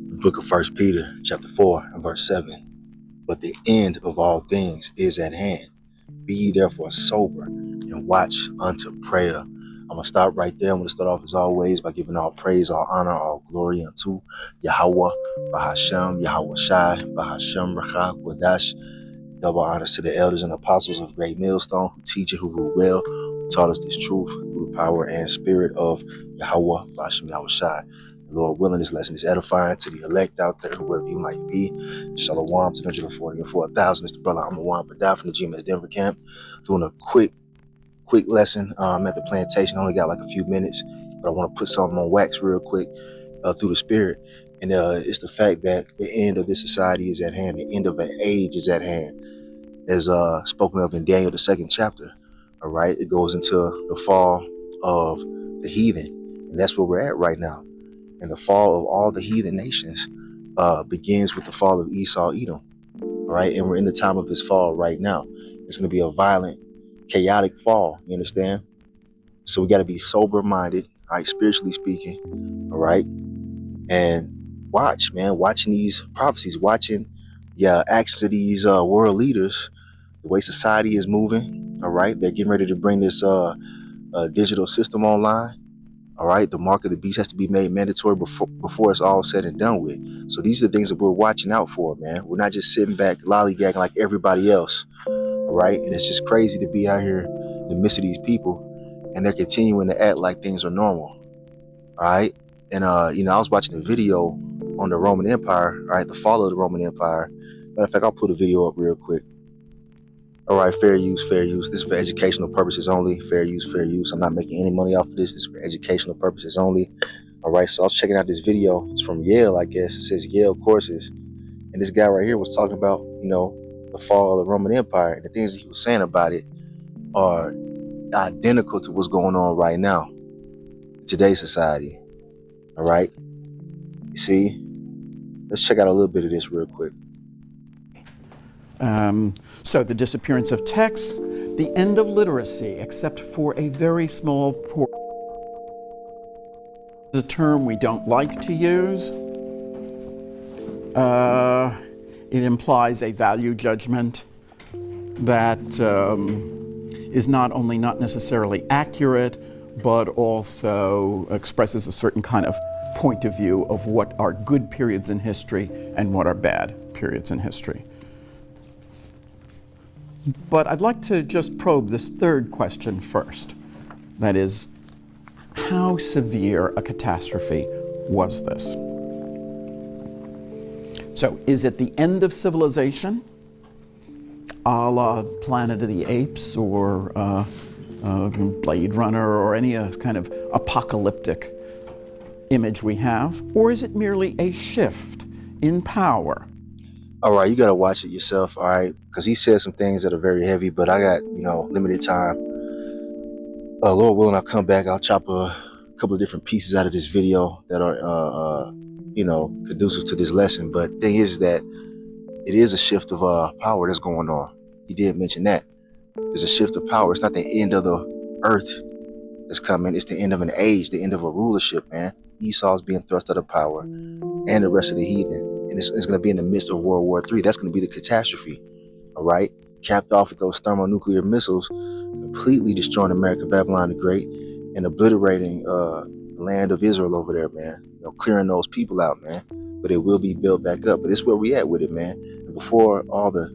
The book of First Peter, chapter 4, and verse 7. But the end of all things is at hand. Be ye therefore sober and watch unto prayer. I'm going to stop right there. I'm going to start off as always by giving all praise, all honor, all glory unto Yahweh, Bahashem, Yahweh Shai, Bahashem, Rachah, Quadash. Double honors to the elders and apostles of Great Millstone who teach it, who rule well, who taught us this truth through the power and spirit of Yahweh, Bahashem, Yahweh Shai. Lord willing, this lesson is edifying to the elect out there, whoever you might be. Shalom to 144,000. It's the brother Amawan Badaf from the GMS Denver camp. Doing a quick lesson at the plantation. I only got like a few minutes, but I want to put something on wax real quick through the spirit. And it's the fact that the end of this society is at hand. The end of an age is at hand, as spoken of in Daniel, the 2nd chapter. All right, it goes into the fall of the heathen, and that's where we're at right now. And the fall of all the heathen nations begins with the fall of Esau, Edom. All right, and we're in the time of his fall right now. It's going to be a violent, chaotic fall. You understand? So we got to be sober-minded, all right, spiritually speaking. All right, and watch, man, watching these prophecies, watching the actions of these world leaders, the way society is moving. All right, they're getting ready to bring this digital system online. All right, the mark of the beast has to be made mandatory before it's all said and done with. So these are the things that we're watching out for, man. We're not just sitting back lollygagging like everybody else. All right, and it's just crazy to be out here in the midst of these people, and they're continuing to act like things are normal. All right, and I was watching a video on the Roman Empire. All right, the fall of the Roman Empire. Matter of fact, I'll put a video up real quick. All right, fair use, fair use. This is for educational purposes only. Fair use, fair use. I'm not making any money off of this. This is for educational purposes only. All right, so I was checking out this video. It's from Yale, I guess. It says Yale Courses. And this guy right here was talking about, the fall of the Roman Empire. And the things that he was saying about it are identical to what's going on right now in today's society. All right? You see? Let's check out a little bit of this real quick. So the disappearance of texts, the end of literacy, except for a very small portion. The term we don't like to use. It implies a value judgment that is not only not necessarily accurate, but also expresses a certain kind of point of view of what are good periods in history and what are bad periods in history. But I'd like to just probe this third question first. That is, how severe a catastrophe was this? So, is it the end of civilization, a la Planet of the Apes or Blade Runner or any kind of apocalyptic image we have? Or is it merely a shift in power? All right, you got to watch it yourself, all right? Because he said some things that are very heavy, but I got, limited time. Lord willing, I'll come back. I'll chop a couple of different pieces out of this video that are, conducive to this lesson. But the thing is that it is a shift of power that's going on. He did mention that. There's a shift of power. It's not the end of the earth that's coming. It's the end of an age, the end of a rulership, man. Esau's being thrust out of power and the rest of the heathen. And it's going to be in the midst of World War III. That's going to be the catastrophe, all right? Capped off with those thermonuclear missiles, completely destroying America, Babylon the Great, and obliterating the land of Israel over there, man. Clearing those people out, man. But it will be built back up. But this is where we at with it, man. And before all the,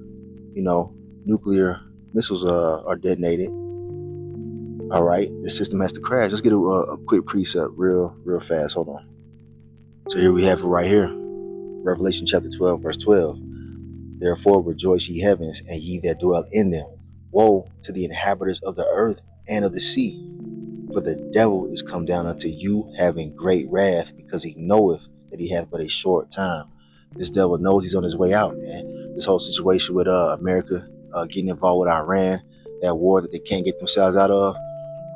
nuclear missiles are detonated, all right, the system has to crash. Let's get a quick precept real fast. Hold on. So here we have it right here. Revelation chapter 12, verse 12. Therefore rejoice ye heavens, and ye that dwell in them. Woe to the inhabitants of the earth and of the sea. For the devil is come down unto you, having great wrath, because he knoweth that he hath but a short time. This devil knows he's on his way out, man. This whole situation with America getting involved with Iran, that war that they can't get themselves out of,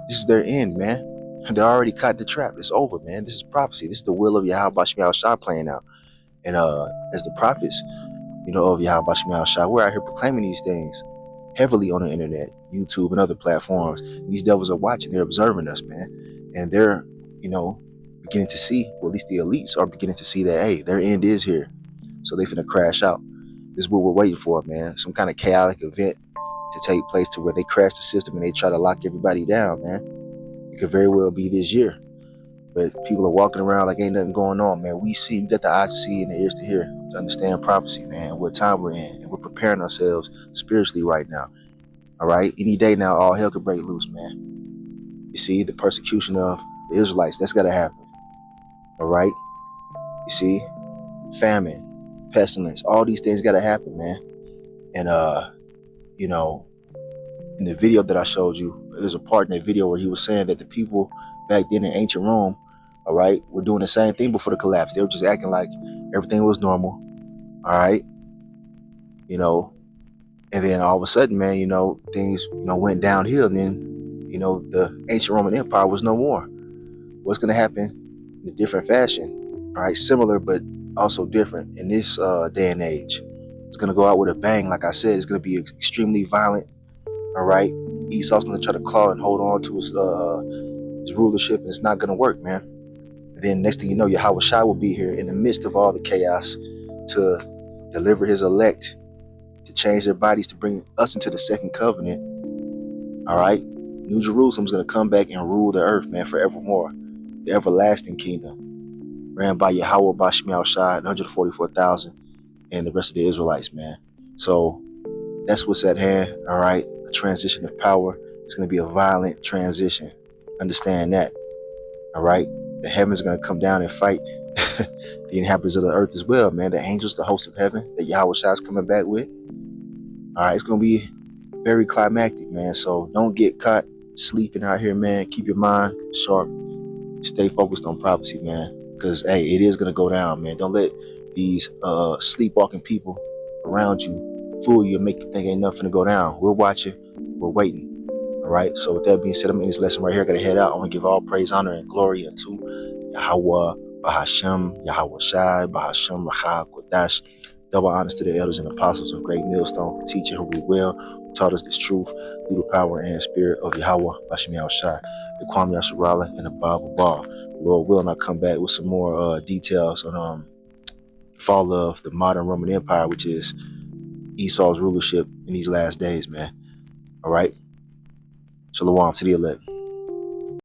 this is their end, man. They already caught the trap. It's over, man. This is prophecy. This is the will of Yahweh Shai playing out. And as the prophets, of Yahweh Shai, we're out here proclaiming these things heavily on the internet, YouTube and other platforms. And these devils are watching. They're observing us, man. And they're, beginning to see, well, at least the elites are beginning to see that, hey, their end is here. So they finna crash out. This is what we're waiting for, man. Some kind of chaotic event to take place to where they crash the system and they try to lock everybody down, man. It could very well be this year. But people are walking around like ain't nothing going on, man. We got the eyes to see and the ears to hear, to understand prophecy, man, what time we're in. And we're preparing ourselves spiritually right now. All right? Any day now, all hell could break loose, man. You see, the persecution of the Israelites, that's got to happen. All right? You see, famine, pestilence, all these things got to happen, man. And, you know, in the video that I showed you, there's a part in that video where he was saying that the people back then in ancient Rome, all right, were doing the same thing before the collapse. They were just acting like everything was normal, all right, you know, and then all of a sudden, man, you know, things, you know, went downhill, and then, you know, the ancient Roman Empire was no more. What's going to happen in a different fashion, all right, similar but also different in this day and age? It's going to go out with a bang. Like I said, it's going to be extremely violent, all right? Esau's going to try to claw and hold on to his rulership, and it's not going to work, man. And then next thing you know, Yahweh Shai will be here in the midst of all the chaos to deliver his elect, to change their bodies, to bring us into the second covenant. All right? New Jerusalem's going to come back and rule the earth, man, forevermore. The everlasting kingdom, ran by Yahweh Bashmi Al-Shai, 144,000, and the rest of the Israelites, man. So that's what's at hand, all right? A transition of power. It's going to be a violent transition. Understand that, all right? The heavens are going to come down and fight the inhabitants of the earth as well, man. The angels, the hosts of heaven that Yahweh Shai is coming back with. All right, it's going to be very climactic, man. So don't get caught sleeping out here, man. Keep your mind sharp. Stay focused on prophecy, man. Because, hey, it is going to go down, man. Don't let these sleepwalking people around you fool you and make you think ain't nothing to go down. We're watching. We're waiting. All right. So with that being said, I'm in this lesson right here. I got to head out. I want to give all praise, honor, and glory unto Yahweh, Bahashem, Yahweh Shai, Bahashem, Racha, Kodash. Double honors to the elders and apostles of Great Millstone, who teach and who rule well, who taught us this truth through the power and spirit of Yahweh, Bashmi Al-Shai, the Kwame Yasharala, and the Bible Bar. The Lord willing, I'll come back with some more details on the fall of the modern Roman Empire, which is Esau's rulership in these last days, man. All right. Shalom to the elect.